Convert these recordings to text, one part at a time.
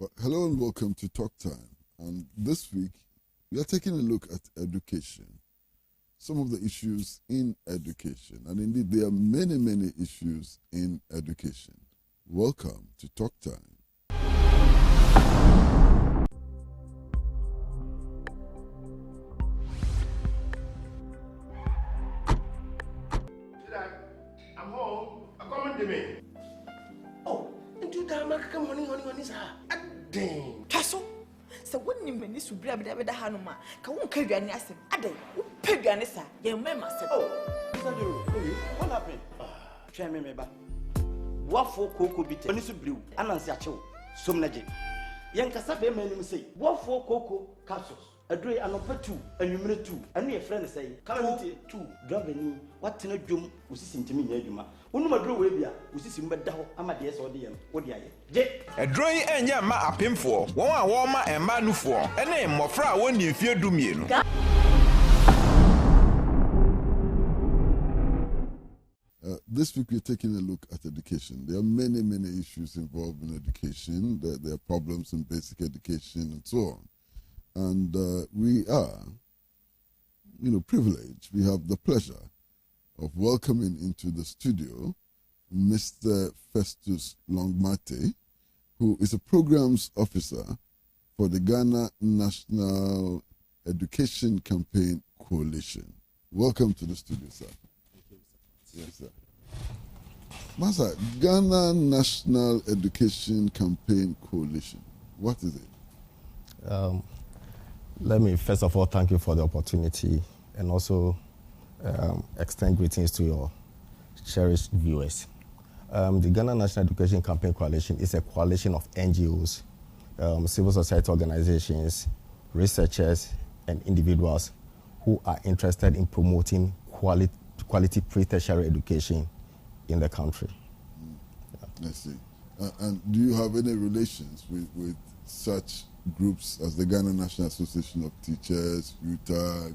Well, hello and welcome to Talk Time. And this week, we are taking a look at education, some of the issues in education. And indeed, there are many, many issues in education. Welcome to Talk Time. I'm home. Come to me. Oh, into that come honey, sir. Dang. Castle. So when you mean this will be able to Hanuma, can one carry an assay? A day, pay your answer. Your mamma said, Oh, what happened? Shame me, back. What for cocoa bit? When it's blue, and answer, some legend. Young Casabe made say, what for cocoa castles? A day and number 2, and you minute 2, and your friend say, Calamity 2, driving what in a doom was seen to me near you. When my draw will be seen but down, I'm at the S or the M. What the A drawing and ya ma a pim for, one warmer and manu for, and name more fra when you fear do me. This week we're taking a look at education. There are many, many issues involved in education. There are problems in basic education and so on. And we are, privileged. We have the pleasure of welcoming into the studio Mr. Festus Longmatey, who is a programs officer for the Ghana National Education Campaign Coalition. Welcome to the studio, sir. Yes, sir. Master, Ghana National Education Campaign Coalition. What is it? Let me first of all thank you for the opportunity and also extend greetings to your cherished viewers. The Ghana National Education Campaign Coalition is a coalition of NGOs, civil society organizations, researchers, and individuals who are interested in promoting quality pre-tertiary education in the country. I see. And do you have any relations with such groups as the Ghana National Association of Teachers, UTAG,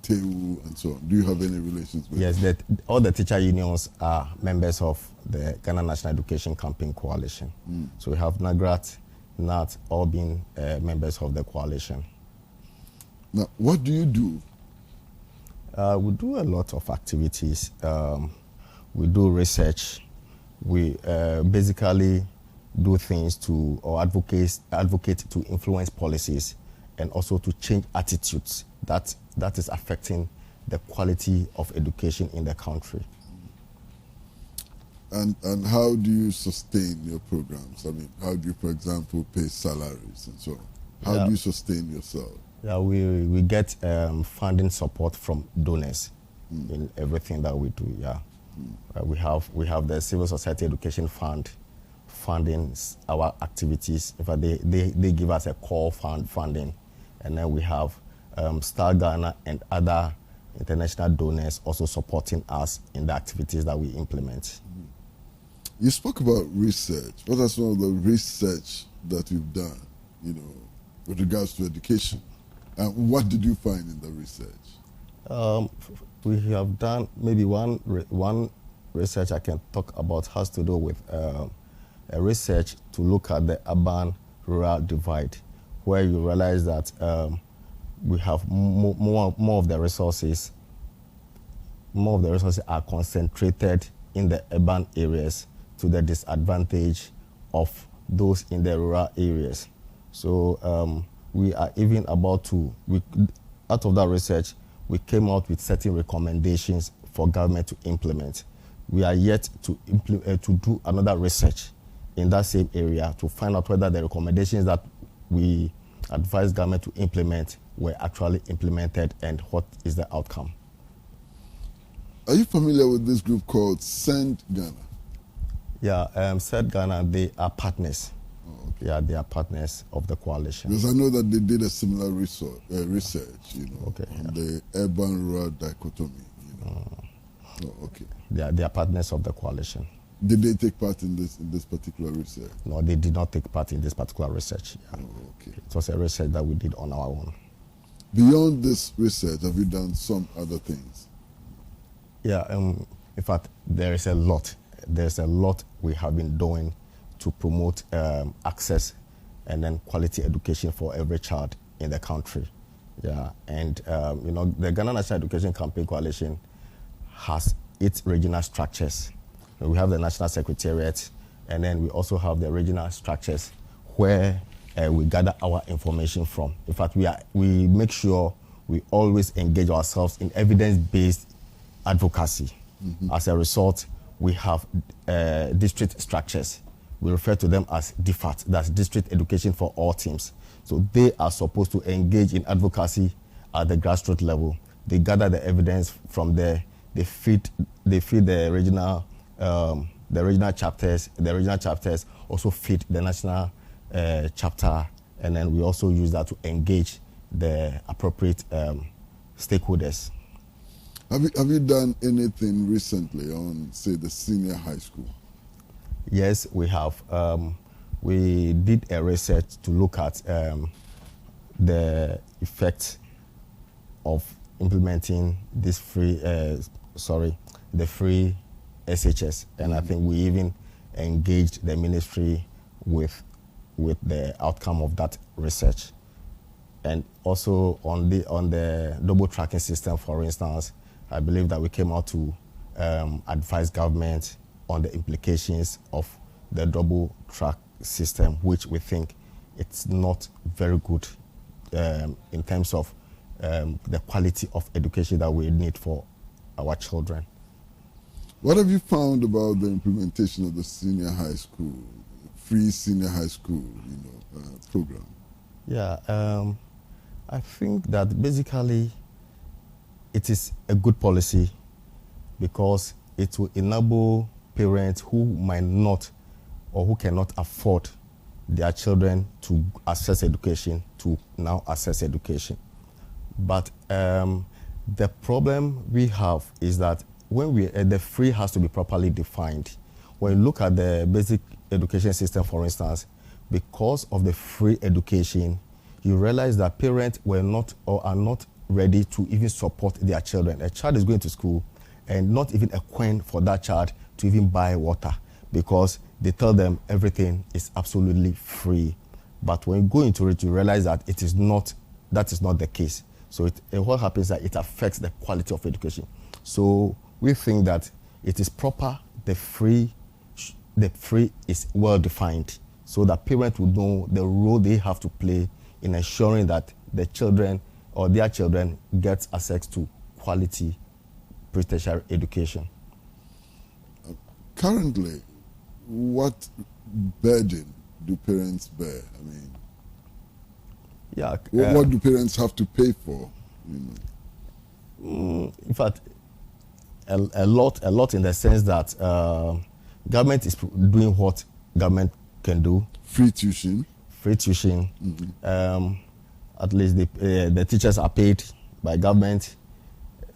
TEU, and so on? Do you have any relations with them? Yes, all the teacher unions are members of the Ghana National Education Campaign Coalition. So we have NAGRAT, NAT, all being members of the coalition. Now, what do you do? We do a lot of activities. We do research. We basically do things to or advocate to influence policies and also to change attitudes that is affecting the quality of education in the country. And how do you sustain your programs? I mean, how do you, for example, pay salaries and so on? How do you sustain yourself? Yeah, we get funding support from donors in everything that we do. Yeah, we have the Civil Society Education Fund funding our activities. In fact, they give us a core funding, and then we have Star Ghana and other international donors also supporting us in the activities that we implement. You spoke about research. What are some of the research that you've done, with regards to education? And what did you find in the research? We have done maybe one research I can talk about has to do with a research to look at the urban-rural divide, where you realize that we have more of the resources. More of the resources are concentrated in the urban areas to the disadvantage of those in the rural areas. So we are even about to, out of that research, we came out with certain recommendations for government to implement. We are yet to do another research in that same area to find out whether the recommendations that we advise government to implement were actually implemented and what is the outcome. Are you familiar with this group called Send Ghana? Yeah, Send Ghana, they are partners. Oh, okay. Yeah, they are partners of the coalition. Because I know that they did a similar research, okay, on the urban-rural dichotomy. Oh, okay. They are partners of the coalition. Did they take part in this particular research? No, they did not take part in this particular research. Yeah. Oh, okay. It was a research that we did on our own. Beyond this research, have you done some other things? Yeah, in fact, there is a lot. There's a lot we have been doing to promote access and then quality education for every child in the country. Yeah, and the Ghana National Education Campaign Coalition has its regional structures. We have the National Secretariat, and then we also have the regional structures where we gather our information from. In fact, we make sure we always engage ourselves in evidence-based advocacy. As a result, we have district structures. We refer to them as DFAT, that's District Education for All Teams. So they are supposed to engage in advocacy at the grassroots level. They gather the evidence from there. They feed the regional chapters. The regional chapters also feed the national chapter, and then we also use that to engage the appropriate stakeholders. Have you done anything recently on, say, the senior high school? Yes, we have. We did a research to look at the effect of implementing this the free SHS, and I think we even engaged the ministry with the outcome of that research. And also on the double tracking system, for instance, I believe that we came out to advise government on the implications of the double track system, which we think it's not very good in terms of the quality of education that we need for our children. What have you found about the implementation of the senior high school, free senior high school, program? Yeah, I think that basically it is a good policy because it will enable parents who might not or who cannot afford their children to access education to now access education. But the problem we have is that when the free has to be properly defined. When you look at the basic education system, for instance, because of the free education, you realize that parents were not or are not ready to even support their children. A child is going to school and not even a coin for that child to even buy water because they tell them everything is absolutely free. But when you go into it, you realize that that is not the case. So what happens is that it affects the quality of education. So we think that it is proper, the free is well defined so that parents would know the role they have to play in ensuring that the children or their children get access to quality pre-tertiary education. Currently, what burden do parents bear? I mean, what do parents have to pay for? In fact, a lot in the sense that government is doing what government can do. Free tuition. Mm-hmm. At least the teachers are paid by government.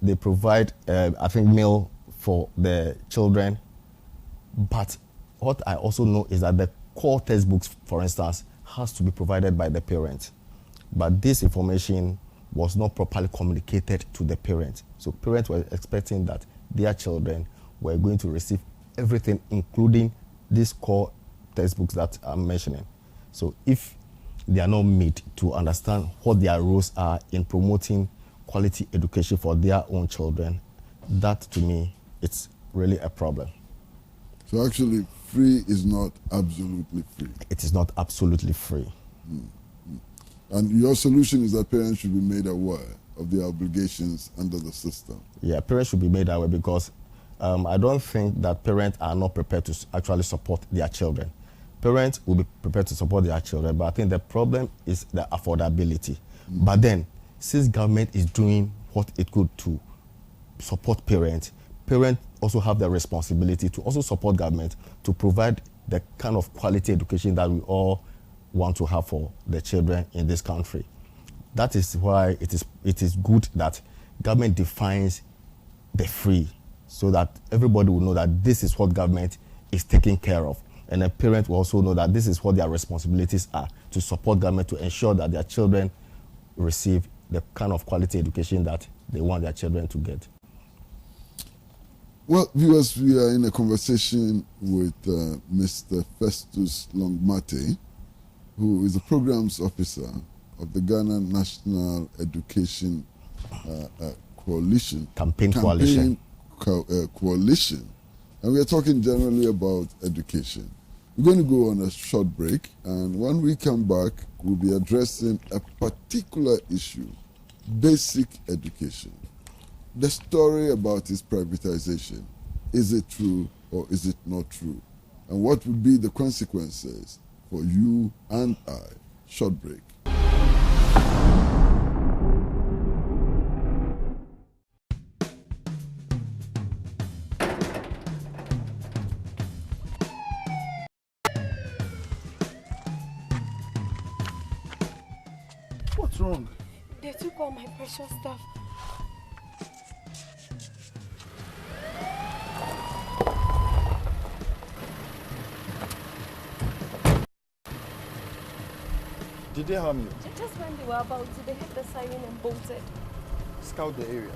They provide, I think, meal for the children. But what I also know is that the core textbooks, for instance, has to be provided by the parents. But this information was not properly communicated to the parents. So parents were expecting that their children were going to receive everything, including these core textbooks that I'm mentioning. So if they are not made to understand what their roles are in promoting quality education for their own children, that to me, it's really a problem. So actually, free is not absolutely free. It is not absolutely free. Mm-hmm. And your solution is that parents should be made aware of their obligations under the system. Yeah, parents should be made aware because I don't think that parents are not prepared to actually support their children. Parents will be prepared to support their children, but I think the problem is the affordability. Mm-hmm. But then, since government is doing what it could to support parents also have the responsibility to also support government to provide the kind of quality education that we all want to have for the children in this country. That is why it is good that government defines the free so that everybody will know that this is what government is taking care of. And a parent will also know that this is what their responsibilities are to support government to ensure that their children receive the kind of quality education that they want their children to get. Well, viewers, we are in a conversation with Mr. Festus Longmatey, who is the programs officer of the Ghana National Education Coalition. Coalition. Coalition. And we are talking generally about education. We're going to go on a short break, and when we come back, we'll be addressing a particular issue, basic education. The story about its privatization. Is it true or is it not true? And what will be the consequences for you and I? Short break. What's wrong? They took all my precious stuff. Did they harm you? Just when they were about to, they hit the siren and bolted. Scout the area.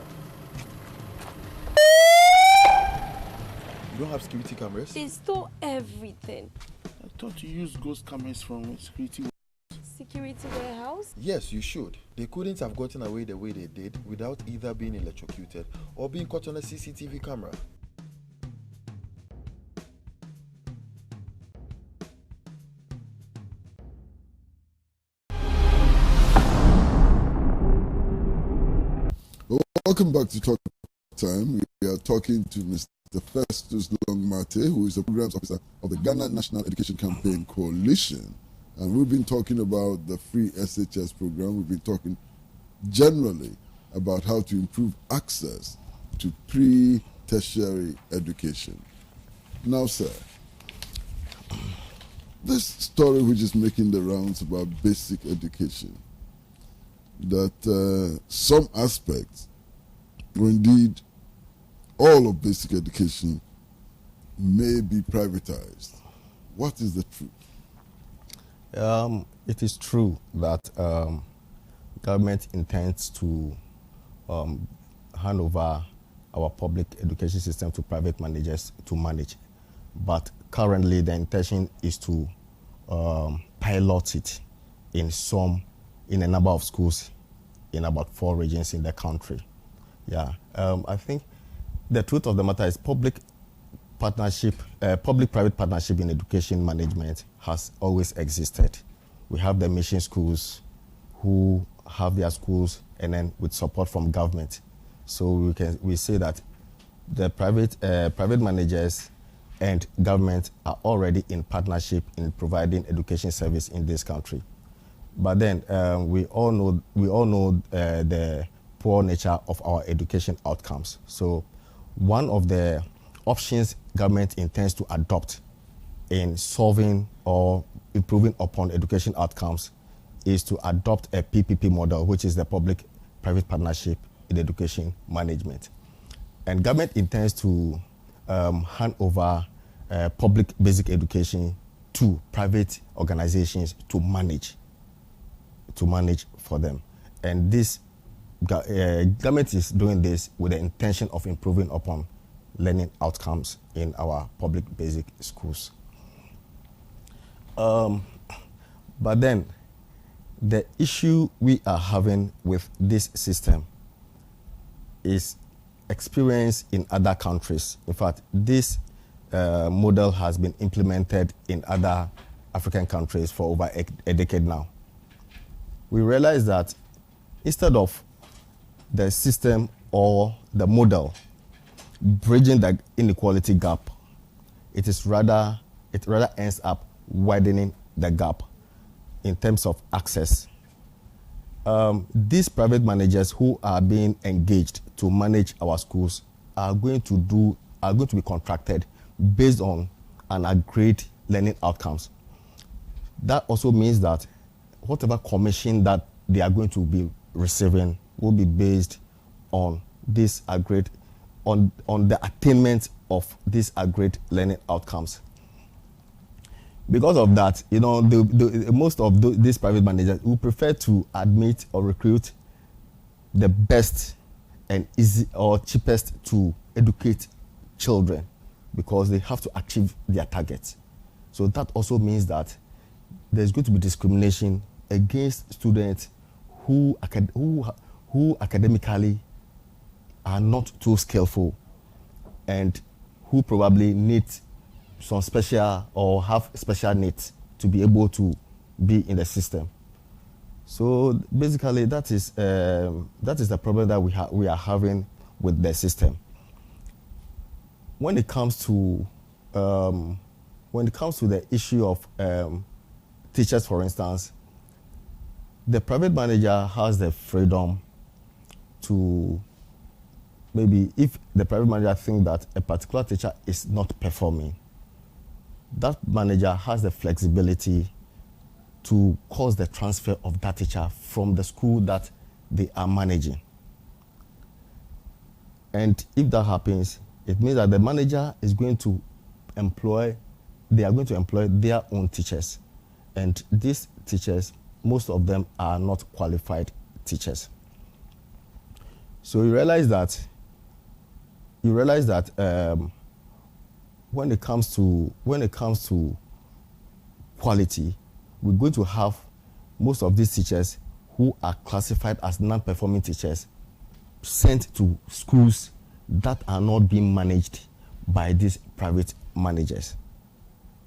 You don't have security cameras? They stole everything. I thought you used ghost cameras from security. Security warehouse? Yes, you should. They couldn't have gotten away the way they did without either being electrocuted or being caught on a CCTV camera. Welcome back to Talk Time. We are talking to Mr. Festus Longmatey, who is the programs officer of the Ghana National Education Campaign Coalition. And we've been talking about the free SHS program. We've been talking generally about how to improve access to pre-tertiary education. Now, sir, this story which is making the rounds about basic education, that some aspects, or indeed all of basic education, may be privatized. What is the truth? It is true that government intends to hand over our public education system to private managers to manage. But currently the intention is to pilot it in a number of schools in about 4 regions in the country. Yeah, I think the truth of the matter is public-private partnership in education management has always existed. We have the mission schools who have their schools and then with support from government. So we say that the private managers and government are already in partnership in providing education service in this country. But then we all know the poor nature of our education outcomes. So one of the options government intends to adopt in solving or improving upon education outcomes is to adopt a PPP model, which is the public-private partnership in education management. And government intends to hand over public basic education to private organizations to manage for them. And this government is doing this with the intention of improving upon learning outcomes in our public basic schools. But then the issue we are having with this system is experienced in other countries. In fact, this model has been implemented in other African countries for over a decade now. We realize that instead of the system or the model bridging the inequality gap, it rather ends up widening the gap in terms of access. These private managers who are being engaged to manage our schools are going to be contracted based on an agreed learning outcomes. That also means that whatever commission that they are going to be receiving will be based on this agreed, on the attainment of these agreed learning outcomes. Because of that, most of these private managers will prefer to admit or recruit the best and easy or cheapest to educate children because they have to achieve their targets. So that also means that there's going to be discrimination against students who academically are not too skillful and who probably need some special or have special needs to be able to be in the system. So basically, that is the problem that we are having with the system. When it comes to the issue of teachers, for instance, the private manager has the freedom to, maybe if the private manager thinks that a particular teacher is not performing, that manager has the flexibility to cause the transfer of that teacher from the school that they are managing. And if that happens, it means that the manager is going to employ their own teachers. And these teachers, most of them are not qualified teachers. So you realize that when it comes to quality, we're going to have most of these teachers who are classified as non-performing teachers sent to schools that are not being managed by these private managers.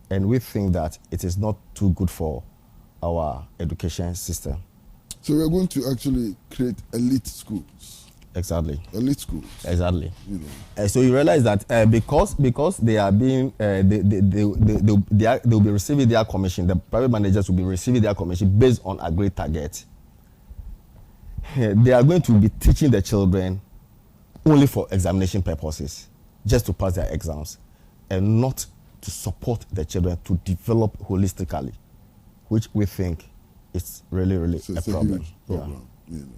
And we think that it is not too good for our education system. So we're going to actually create elite schools. Exactly. Elite schools. Exactly. You know. So you realize that because they are being they'll be receiving their commission. The private managers will be receiving their commission based on agreed target. They are going to be teaching the children only for examination purposes, just to pass their exams, and not to support the children to develop holistically, which we think is really a problem. Huge problem. Yeah. You know.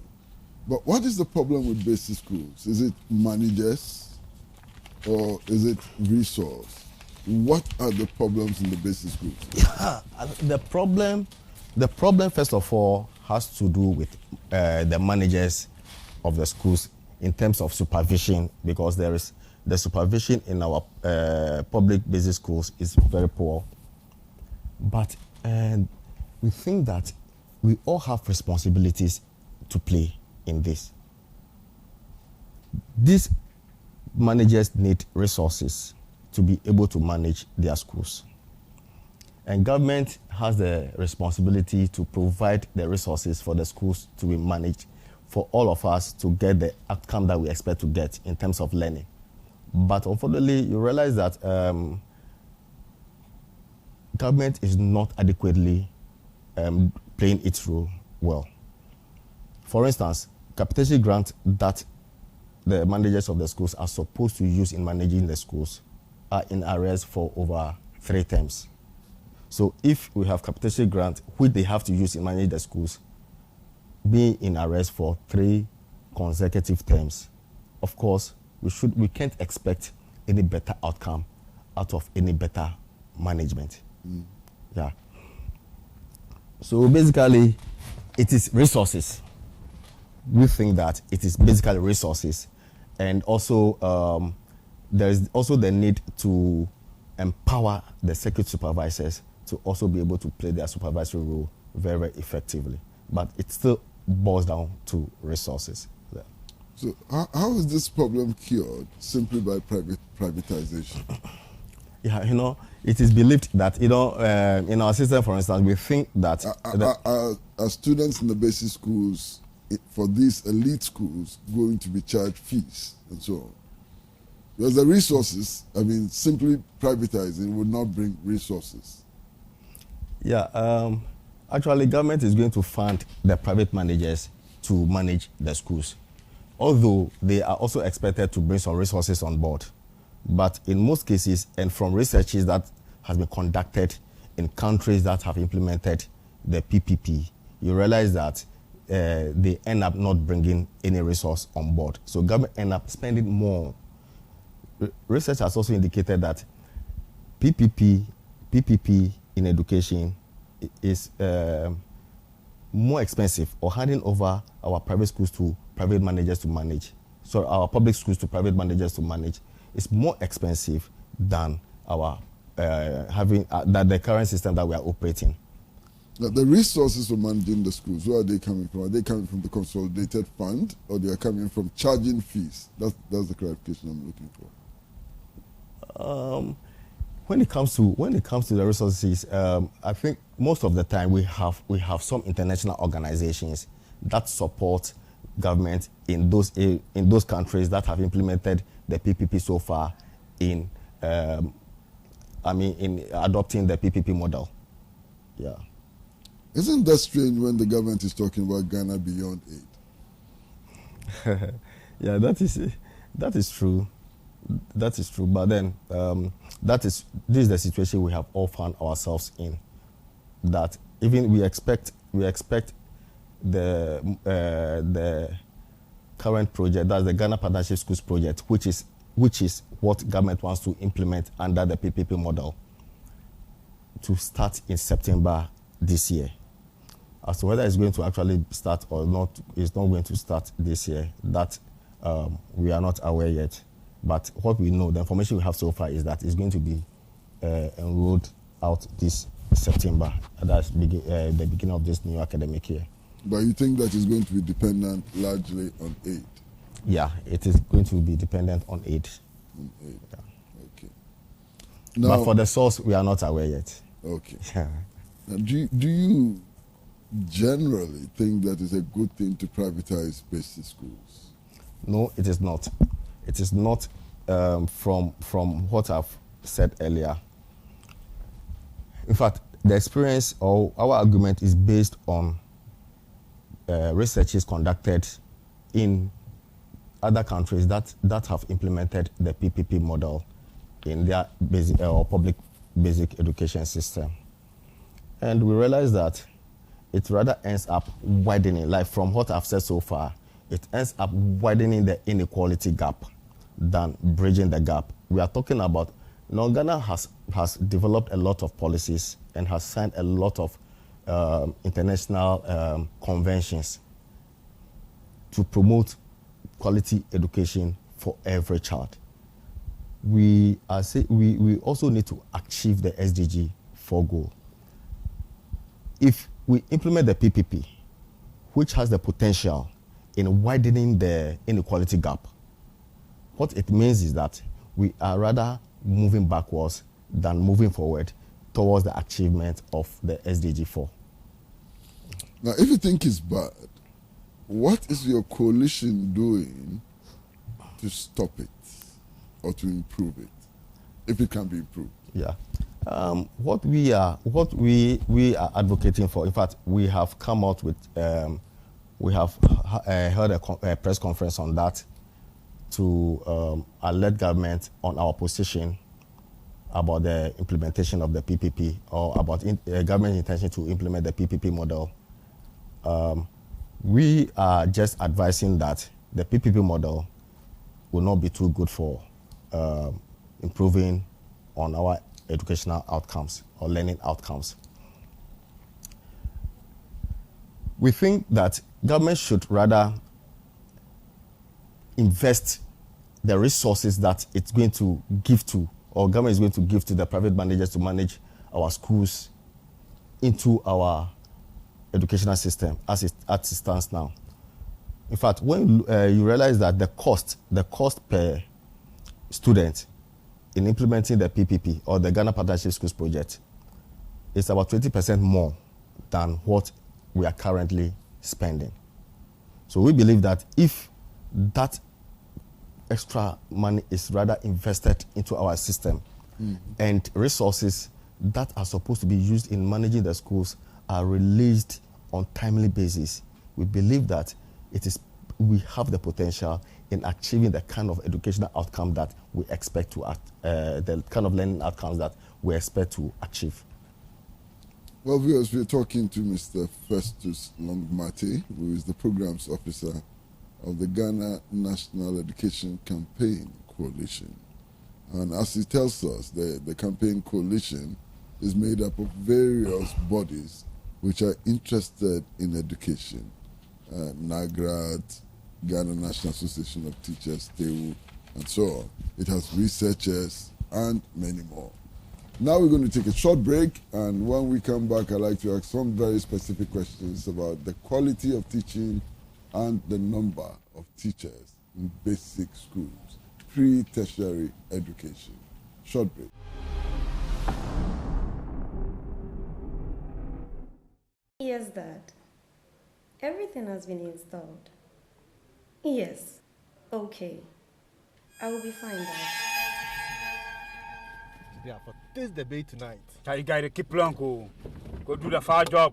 But what is the problem with basic schools? Is it managers or is it resource? What are the problems in the basic schools? The problem first of all has to do with the managers of the schools in terms of supervision, because there is the supervision in our public basic schools is very poor. But we think that we all have responsibilities to play in this. These managers need resources to be able to manage their schools. And government has the responsibility to provide the resources for the schools to be managed for all of us to get the outcome that we expect to get in terms of learning. But unfortunately, you realize that government is not adequately playing its role well. For instance, capitation grant that the managers of the schools are supposed to use in managing the schools are in arrears for over 3 terms. So if we have capitation grant, which they have to use in managing the schools, being in arrears for 3 consecutive terms, of course, we can't expect any better outcome out of any better management. Yeah. So basically, it is resources. We think that it is basically resources, and also there is also the need to empower the circuit supervisors to also be able to play their supervisory role very, very effectively. But it still boils down to resources. Yeah. So how is this problem cured? Simply by privatization? Yeah, you know, it is believed that, you know, in our system, for instance, we think that... Are students in the basic schools, for these elite schools, going to be charged fees and so on? Because the resources, I mean, simply privatizing would not bring resources. Yeah, actually, government is going to fund the private managers to manage the schools, although they are also expected to bring some resources on board. But in most cases, and from researches that has been conducted in countries that have implemented the PPP, you realize that they end up not bringing any resource on board. So government end up spending more. Research has also indicated that PPP in education is more expensive, or handing over our private schools to private managers to manage. So our public schools to private managers to manage is more expensive than our having that the current system that we are operating. Now, the resources for managing the schools, where are they coming from? Are they coming from the consolidated fund, or they are coming from charging fees? That's the clarification I'm looking for. When it comes to the resources, I think most of the time we have some international organizations that support government in those countries that have implemented the PPP so far in adopting the PPP model. Yeah. Isn't that strange when the government is talking about Ghana beyond aid? Yeah, that is true. That is true. But then this is the situation we have all found ourselves in. That even we expect the current project, that's the Ghana Partnership Schools project, which is what government wants to implement under the PPP model, to start in September this year. As to whether it's going to actually start or not, it's not going to start this year. That we are not aware yet. But what we know, the information we have so far, is that it's going to be enrolled out this September. That's the beginning of this new academic year. But you think that is going to be dependent largely on aid? Yeah, it is going to be dependent on aid. On aid. Yeah. Okay. Now, but for the source, we are not aware yet. Okay. Yeah. Now, do you generally think that it's a good thing to privatize basic schools? No, it is not. It is not. From what I've said earlier. In fact, the experience or our argument is based on researches conducted in other countries that have implemented the PPP model in their basic or public basic education system. And we realize that it rather ends up widening, like from what I've said so far, it ends up widening the inequality gap than bridging the gap. We are talking about, Ghana has developed a lot of policies and has signed a lot of international conventions to promote quality education for every child. We also need to achieve the SDG 4 goal. If we implement the PPP, which has the potential in widening the inequality gap, what it means is that we are rather moving backwards than moving forward towards the achievement of the SDG 4. Now, if you think it's bad, what is your coalition doing to stop it or to improve it, if it can be improved? Yeah. What we are advocating for, in fact, we have come out with, we have held a press conference on that to alert government on our position about the implementation of the PPP, or about government intention to implement the PPP model. We are just advising that the PPP model will not be too good for improving on our educational outcomes or learning outcomes. We think that government should rather invest the resources that it's going to give to, or government is going to give to the private managers to manage our schools into our educational system as it stands now. In fact, when you realize that the cost per student in implementing the PPP or the Ghana Partnership Schools project is about 20% more than what we are currently spending. So we believe that if that extra money is rather invested into our system, and resources that are supposed to be used in managing the schools are released on timely basis, we believe that we have the potential in achieving the kind of educational outcome that we expect to the kind of learning outcomes that we expect to achieve. Well, viewers, we're talking to Mr. Festus Longmatey, who is the Programs Officer of the Ghana National Education Campaign Coalition. And as he tells us, the campaign coalition is made up of various bodies which are interested in education. NAGRAD, Ghana National Association of Teachers, TEU, and so on. It has researchers and many more. Now we're going to take a short break, and when we come back, I'd like to ask some very specific questions about the quality of teaching and the number of teachers in basic schools, pre-tertiary education. Short break. Yes, Dad. Everything has been installed. Yes. Okay. I will be fine, Dad. Yeah, for this debate tonight. You gotta keep long, go do the far job.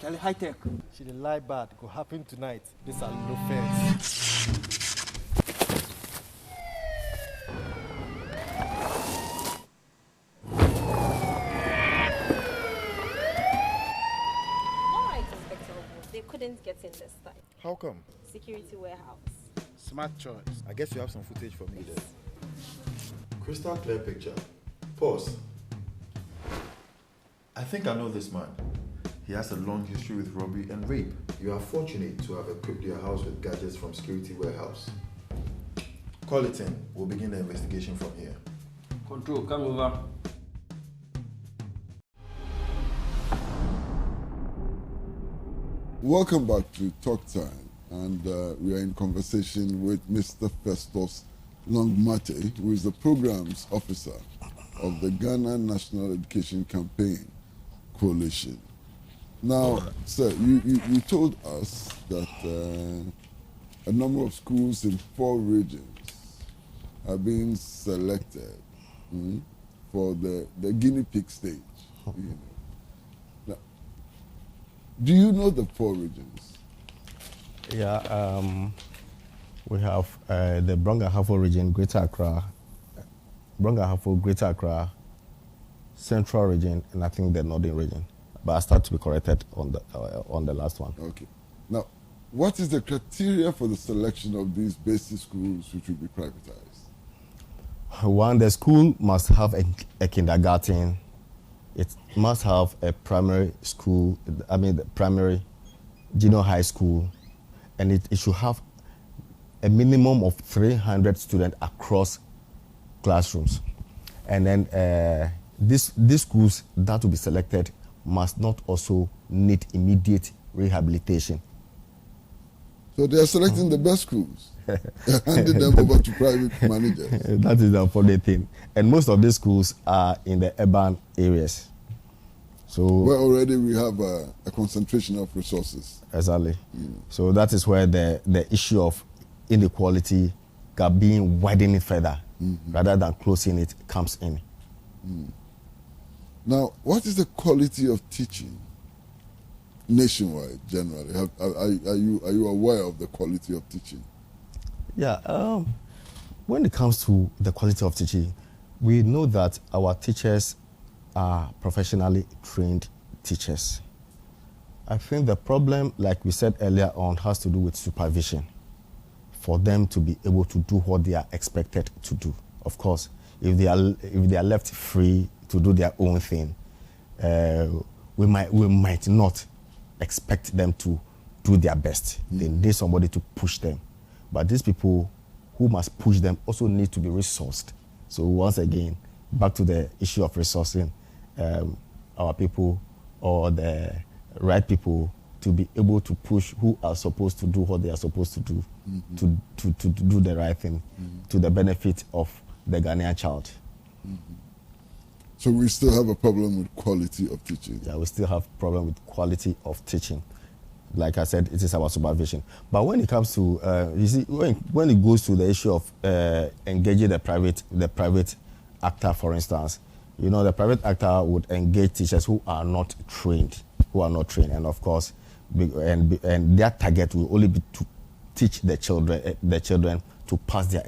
Charlie, high tech. She the lie bad go happen tonight. This are no fence. They couldn't get in this time. How come? Security warehouse. Smart choice. I guess you have some footage for me there. Crystal clear picture. Pause. I think I know this man. He has a long history with robbery and rape. You are fortunate to have equipped your house with gadgets from Security Warehouse. Call it in. We'll begin the investigation from here. Control, come over. Welcome back to Talk Time, and we are in conversation with Mr. Festus Longmatey, who is the Programs Officer of the Ghana National Education Campaign Coalition. Now, sir, you told us that a number of schools in 4 regions are being selected for the guinea pig stage. You know. Now, do you know the 4 regions? Yeah, we have the Brong-Ahafo region, Greater Accra, Brong-Ahafo, Greater Accra, Central region, and I think the Northern region. But I start to be corrected on the last one. Okay. Now, what is the criteria for the selection of these basic schools which will be privatized? One, the school must have a kindergarten. It must have a primary school, the primary junior high school, and it should have a minimum of 300 students across classrooms. And then these schools that will be selected must not also need immediate rehabilitation. So they are selecting the best schools, handing them over to private managers. That is the unfortunate thing. And most of these schools are in the urban areas. So where already we have a concentration of resources. Exactly. So that is where the issue of inequality gap being widened further rather than closing it comes in. Now, what is the quality of teaching nationwide generally? Are you aware of the quality of teaching? Yeah, when it comes to the quality of teaching, we know that our teachers are professionally trained teachers. I think the problem, like we said earlier on, has to do with supervision for them to be able to do what they are expected to do. Of course, if they are left free to do their own thing, we might not expect them to do their best. They need somebody to push them. But these people who must push them also need to be resourced. So once again, back to the issue of resourcing our people or the right people to be able to push who are supposed to do what they are supposed to do, to do the right thing, to the benefit of the Ghanaian child. So we still have a problem with quality of teaching. Yeah, we still have a problem with quality of teaching. Like I said, it is our supervision. But when it comes to, you see, when it goes to the issue of engaging the private actor, for instance, you know, the private actor would engage teachers who are not trained, and of course, and their target will only be to teach the children to pass their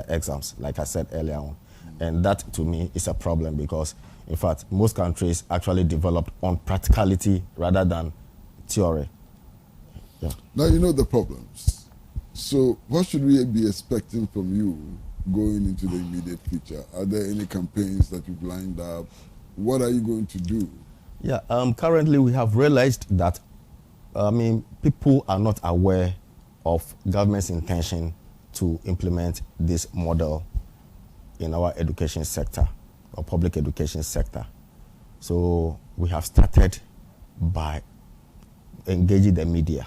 exams, like I said earlier on. And that, to me, is a problem because, in fact, most countries actually developed on practicality rather than theory. Yeah. Now you know the problems. So what should we be expecting from you going into the immediate future? Are there any campaigns that you've lined up? What are you going to do? Yeah, currently we have realized that, people are not aware of government's intention to implement this model in our education sector or public education sector. So we have started by engaging the media,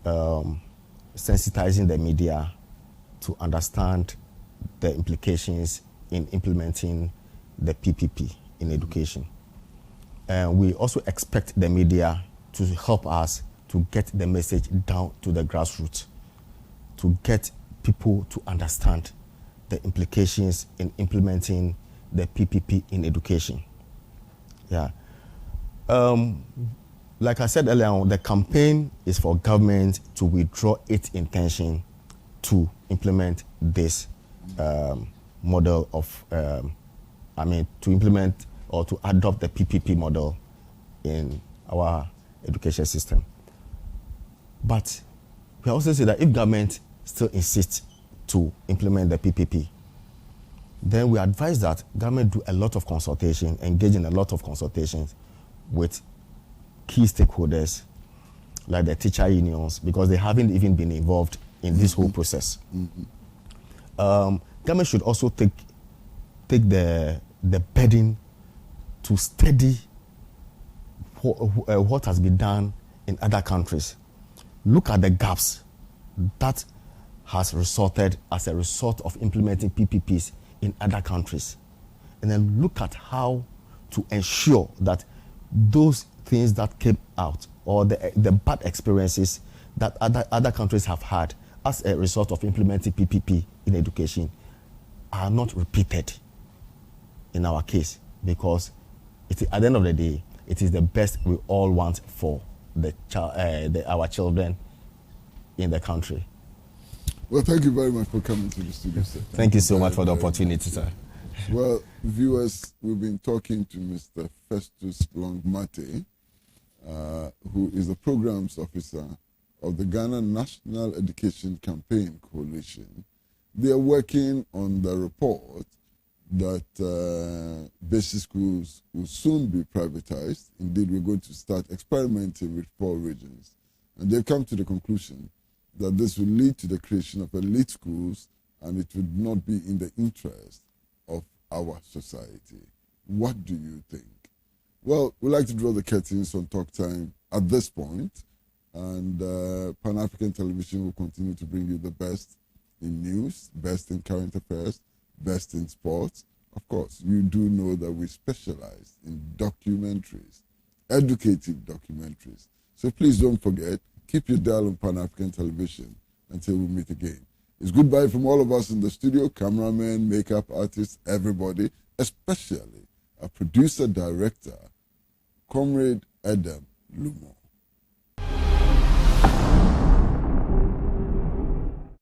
sensitizing the media to understand the implications in implementing the PPP in education. And we also expect the media to help us to get the message down to the grassroots, to get people to understand the implications in implementing the PPP in education. Yeah. Like I said earlier on, the campaign is for government to withdraw its intention to implement this model of, to implement or to adopt the PPP model in our education system. But we also say that if government still insists to implement the PPP, then we advise that government do a lot of consultation, engage in a lot of consultations with key stakeholders like the teacher unions, because they haven't even been involved in this whole process. Government should also take the burden to study what has been done in other countries. Look at the gaps that has resulted as a result of implementing PPPs in other countries. And then look at how to ensure that those things that came out or the bad experiences that other countries have had as a result of implementing PPP in education are not repeated in our case, because at the end of the day, it is the best we all want for our children in the country. Well, thank you very much for coming to the studio, sir. Thank you so much for the opportunity, sir. Well, viewers, we've been talking to Mr. Festus Longmatey, who is the programs officer of the Ghana National Education Campaign Coalition. They are working on the report that basic schools will soon be privatized. Indeed, we're going to start experimenting with 4 regions. And they've come to the conclusion that this will lead to the creation of elite schools, and it would not be in the interest of our society. What do you think? Well, we'd like to draw the curtains on Talk Time at this point, and Pan-African Television will continue to bring you the best in news, best in current affairs, best in sports. Of course, you do know that we specialize in documentaries, educative documentaries. So please don't forget, keep your dial on Pan-African Television until we meet again. It's goodbye from all of us in the studio, cameramen, makeup artists, everybody, especially our producer-director, Comrade Adam Lumo.